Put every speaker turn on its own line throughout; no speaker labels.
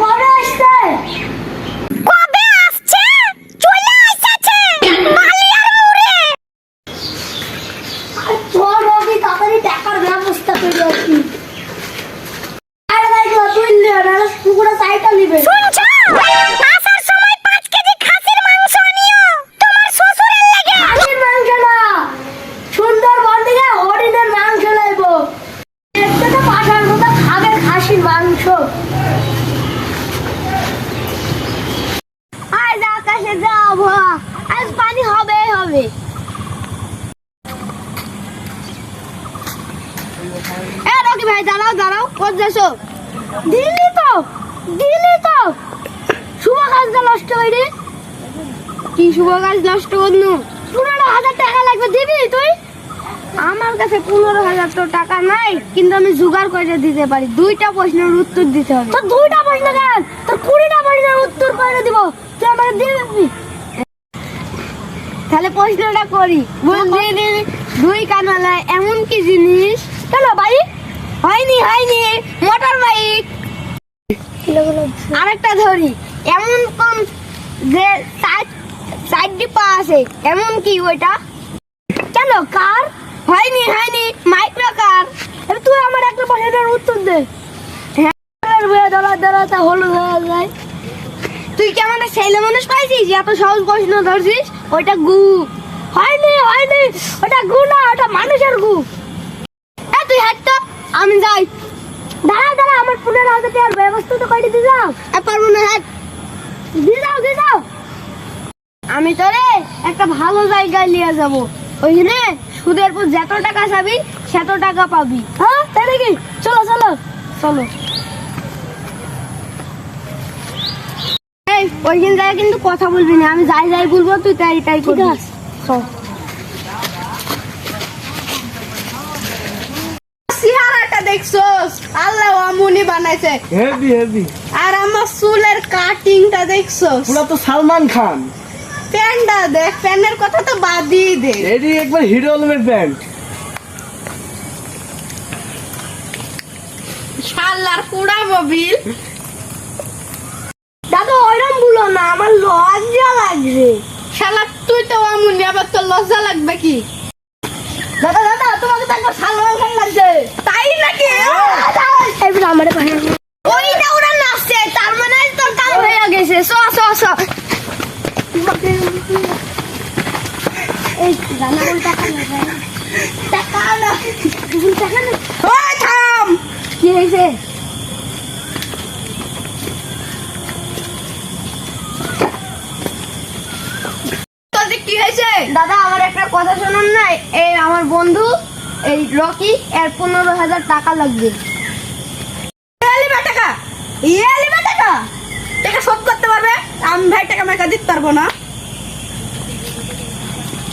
কবে আসছে?
কবে আসছে? চলে আইছে বালিয়ার মোড়ে।
আর চল রবি তাড়াতাড়ি টাকার ব্যবস্থা করে আসি। আরে ভাই তুই নিয়ে না পুকুরে সাইকেল নিবে।
শুনছো? আসার সময় 5 কেজি খাসির মাংস আনিও তোমার শ্বশুরের লাগে।
খাসির মাংস না, সুন্দরবন থেকে হরিণের মাংস লাইবো। দেখতে তো পাঠার মতো খাবে খাসির মাংস।
আজ আকাশে যাব, আজ পানি হবে হবে। এ রকি ভাই দাঁড়াও দাঁড়াও, কোথায় যাচ্ছো?
দিলি তো শুভ কাজটা নষ্ট হয়নি।
কি শুভ কাজ নষ্ট করনু?
15,000 টাকা লাগবে, দিবি তুই?
আমার কাছে 15,000 টাকা নাই, কিন্তু আমি জোগাড় করে দিতে পারি। 2টা প্রশ্নের উত্তর দিতে হবে।
তোর 2টা প্রশ্ন দেন, তোর 20টা প্রশ্নের উত্তর করে দিব। তুই আমাকে দিবি?
তাহলে প্রশ্নটা করি। বলছি 2 কানালা এমন কি জিনিস?
কেন ভাই?
হয়নি মোটর বাইক। আরেকটা ধরি, এমন কোন যে চারটি পা আছে, এমন কি ওইটা?
কেন কার?
হয়নি মাইক্রো কার।
এবার তুই আমার একটা প্রশ্নের উত্তর দে।
হ্যাঁ।
দাঁড়াতে হলুদ হয়ে যায়।
তুই কি আমাদের ছেলে মানুষ পাইছিস এত সহজ প্রশ্ন ধরছিস? ওইটা গু।
হয়নি ওটা গু না, ওটা মানুষের গু।
তুই হাঁট তো, আমি যাই।
দাঁড়া আমার 15,000 টাকার ব্যবস্থা তো করে দিয়ে যাও।
পারবো না, হাঁট।
দিয়ে দাও।
আমি তোরে একটা ভালো জায়গায় নিয়ে যাব, ওইখানে সুদের পর যত টাকা চাবি সেত টাকা পাবি।
হ্যাঁ তাই নাকি? চলো
চলো। এই ওইখানে যায় কিন্তু কথা বলবি না, আমি যাই বলবো তুই তাই
ঠিক
করবি।
আছে।
চল। চেহারাটা দেখছোস? আল্লাহ আমুনি বানাইছে।
হেভি
আর আমার চুলের কাটিংটা দেখছোস?
পুরা তো সালমান খান।
প্যান্টটা দেখ, প্যান্টের কথা তো বাদই দে।
এডি একবার হিরো আলমের প্যান্ট।
শালার পুরা মোবিল।
দাদা ওইরকম বলো না, আমার লজ্জা লাগছে।
শালা তুই তো আমুনি, আবার তোর লজ্জা লাগবে কি?
দাদা তোমাকে তো একবার সালমান খান লাগছে।
তাই নাকি?
এবার আমার পাশে
ওইটা ওরা নাচছে, তার মানে তোর কাম হয়ে গেছে। চ
এই গানা বল টাকা না টাকা না।
ওই থাম।
কি হয়েছে?
তোর কি হয়েছে? দাদা আমার একটা কথা শুনুন না, এই আমার বন্ধু এই রকি, এর 15,000 টাকা লাগবে। টাকা শোধ করতে পারবে? আমি ভাই টাকা মেকা দিতে পারবো না।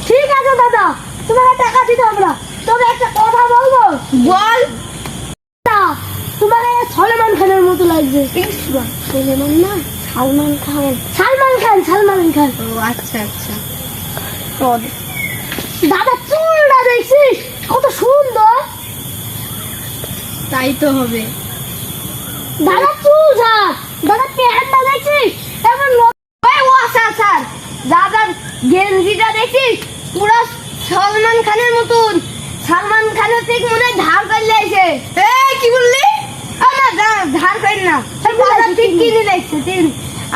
ঠিক আছে দাদা, তোমাকে টাকা দিতে হবে না। তবে একটা কথা বলবো।
বল।
না, তোমাকে সলমান খানের মতো লাগছে। সলমান না, সালমান খান।
ও আচ্ছা।
দাদা চুলটা দেখছিস কত সুন্দর?
তাই তো হবে।
দাদা চুল ছাড়, দাদা প্যান্টটা দেখছিস এমন
আচ্ছা, দাদার গেঞ্জিটা দেখছিস পুরো সলমান খানের মতন। সালমান খানের ঠিক মনে হয় ধার করলে এসে। কি বললি? না ধার করি না, দাদা ঠিক কিনে দেখছে।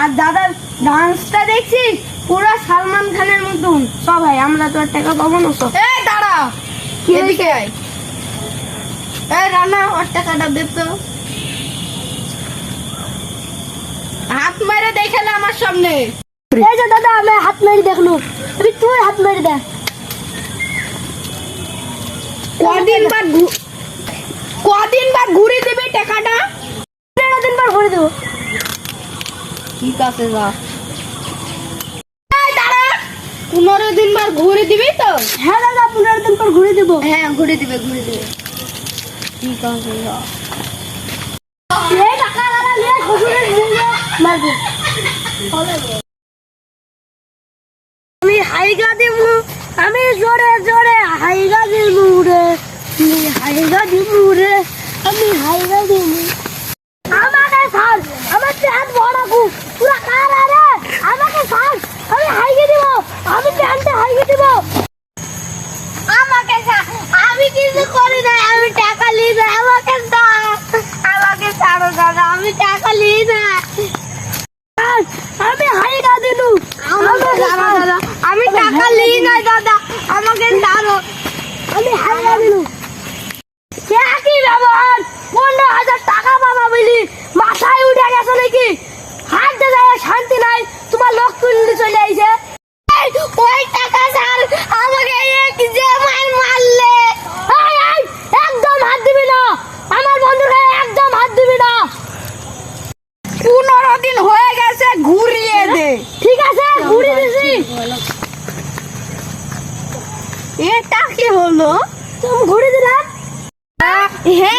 আর দাদার ডান্সটা দেখছিস পুরো সালমান খানের মতন। সবাই আমরা তো আর টাকা পাবো না। সব দাঁড়া, এদিকে আয়। রানা ওর টাকাটা দে তো। হাত মেরে দেখালে আমার সামনে।
এই যে দাদা আমি হাত মেরে দেখলো, তুই হাত মেরে দেখ।
কদিন বার ঘুরে দেবে টাকাটা?
15 দিন পর ভরে দেবো।
ঠিক আছে যা। 15 দিন বার ঘুরে দিবি তো?
হ্যাঁ দাদা 15 দিন পর ঘুরে দেবো।
হ্যাঁ ঘুরে দিবে। ঠিক আছে যা।
এই টাকা দাদা নিয়ে শ্বশুরের মুখে মারবো। আমি হাইগা দিব, আমি জোরে হাইগা দিব রে, আমি হাইগা দিব। আমাকে ছাড়, আমার হাত
আমি টাকা নিই না।
আর আমি হাইরা দিলু
আমি টাকা নিই না দাদা, আমাকে দাও।
আমি হাইরা দিলু কি ব্যবহার 15,000 টাকা পাবা বলি মাথায় উঠে গেছে নাকি? হাঁটতে যায় শান্তি নাই, তোমার লোক তুলতে চলে আইছে।
ওই টাকা স্যার আমাকে এক যে মারলে।
এই, একদম হাত দিবি না, আমার বন্ধুর গায়ে একদম হাত দিবি না।
15 দিন হয়ে গেছে, ঘুরিয়ে দে।
ঠিক আছে ঘুরে দিছি।
এটা কি হলো?
তুমি ঘুরে দিলাম।
হে